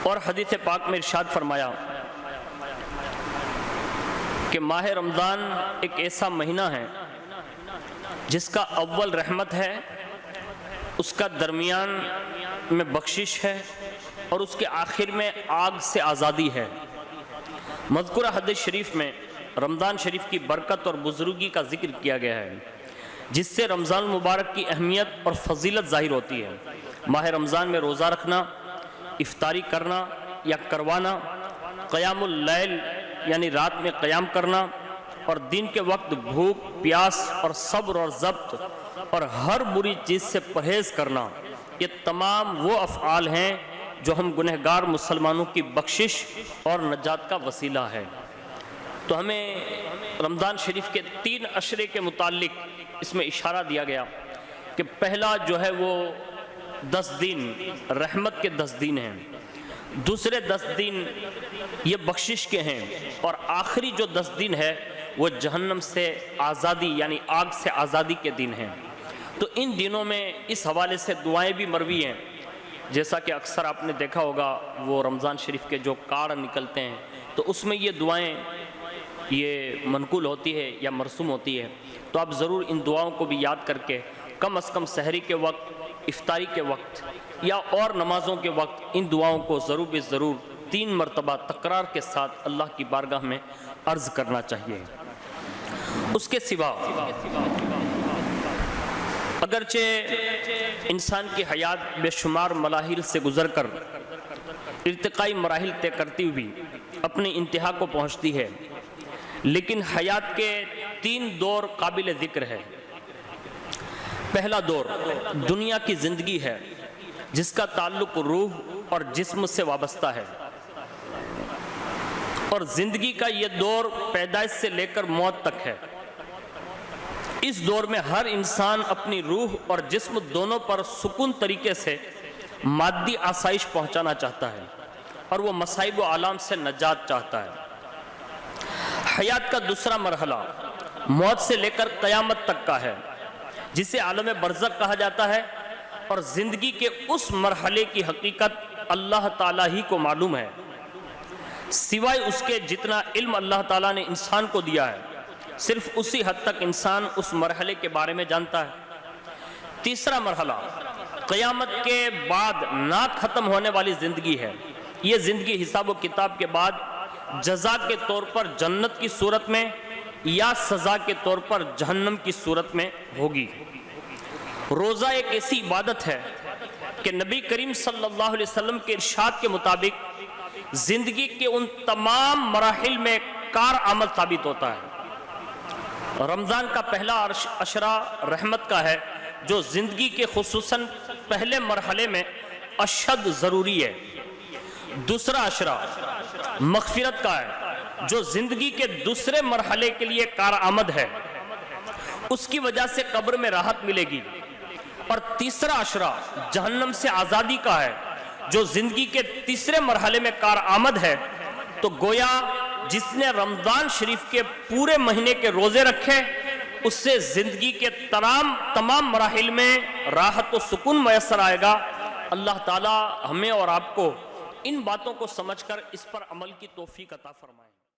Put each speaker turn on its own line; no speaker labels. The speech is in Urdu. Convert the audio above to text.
اور حدیث پاک میں ارشاد فرمایا کہ ماہ رمضان ایک ایسا مہینہ ہے جس کا اول رحمت ہے، اس کا درمیان میں بخشش ہے اور اس کے آخر میں آگ سے آزادی ہے۔ مذکورہ حدیث شریف میں رمضان شریف کی برکت اور بزرگی کا ذکر کیا گیا ہے، جس سے رمضان المبارک کی اہمیت اور فضیلت ظاہر ہوتی ہے۔ ماہ رمضان میں روزہ رکھنا، افطاری کرنا یا کروانا، قیام اللیل یعنی رات میں قیام کرنا، اور دن کے وقت بھوک پیاس اور صبر اور ضبط اور ہر بری چیز سے پرہیز کرنا، یہ تمام وہ افعال ہیں جو ہم گنہگار مسلمانوں کی بخشش اور نجات کا وسیلہ ہے۔ تو ہمیں رمضان شریف کے 3 عشرے کے متعلق اس میں اشارہ دیا گیا کہ پہلا جو ہے وہ 10 دن رحمت کے 10 دن ہیں، دوسرے 10 دن یہ بخشش کے ہیں، اور آخری جو 10 دن ہے وہ جہنم سے آزادی یعنی آگ سے آزادی کے دن ہیں۔ تو ان دنوں میں اس حوالے سے دعائیں بھی مروی ہیں، جیسا کہ اکثر آپ نے دیکھا ہوگا وہ رمضان شریف کے جو کارڈ نکلتے ہیں تو اس میں یہ دعائیں یہ منقول ہوتی ہے یا مرسوم ہوتی ہے۔ تو آپ ضرور ان دعاؤں کو بھی یاد کر کے کم از کم سحری کے وقت، افطاری کے وقت یا اور نمازوں کے وقت ان دعاؤں کو ضرور بے ضرور 3 مرتبہ تکرار کے ساتھ اللہ کی بارگاہ میں عرض کرنا چاہیے۔ اس کے سوا اگرچہ انسان کی حیات بے شمار مراحل سے گزر کر ارتقائی مراحل طے کرتی ہوئی اپنی انتہا کو پہنچتی ہے، لیکن حیات کے 3 دور قابل ذکر ہے۔ پہلا دور دنیا کی زندگی ہے، جس کا تعلق روح اور جسم سے وابستہ ہے، اور زندگی کا یہ دور پیدائش سے لے کر موت تک ہے۔ اس دور میں ہر انسان اپنی روح اور جسم دونوں پر سکون طریقے سے مادی آسائش پہنچانا چاہتا ہے، اور وہ مصائب و آلام سے نجات چاہتا ہے۔ حیات کا دوسرا مرحلہ موت سے لے کر قیامت تک کا ہے، جسے عالم برزخ کہا جاتا ہے، اور زندگی کے اس مرحلے کی حقیقت اللہ تعالیٰ ہی کو معلوم ہے، سوائے اس کے جتنا علم اللہ تعالیٰ نے انسان کو دیا ہے، صرف اسی حد تک انسان اس مرحلے کے بارے میں جانتا ہے۔ تیسرا مرحلہ قیامت کے بعد نہ ختم ہونے والی زندگی ہے۔ یہ زندگی حساب و کتاب کے بعد جزا کے طور پر جنت کی صورت میں یا سزا کے طور پر جہنم کی صورت میں ہوگی۔ روزہ ایک ایسی عبادت ہے کہ نبی کریم صلی اللہ علیہ وسلم کے ارشاد کے مطابق زندگی کے ان تمام مراحل میں کارآمد ثابت ہوتا ہے۔ رمضان کا پہلا عشرہ رحمت کا ہے، جو زندگی کے خصوصاً پہلے مرحلے میں اشد ضروری ہے۔ دوسرا عشرہ مغفرت کا ہے، جو زندگی کے دوسرے مرحلے کے لیے کارآمد ہے، اس کی وجہ سے قبر میں راحت ملے گی۔ اور تیسرا عشرہ جہنم سے آزادی کا ہے، جو زندگی کے تیسرے مرحلے میں کارآمد ہے۔ تو گویا جس نے رمضان شریف کے پورے مہینے کے روزے رکھے، اس سے زندگی کے تمام مراحل میں راحت و سکون میسر آئے گا۔ اللہ تعالی ہمیں اور آپ کو ان باتوں کو سمجھ کر اس پر عمل کی توفیق عطا فرمائے۔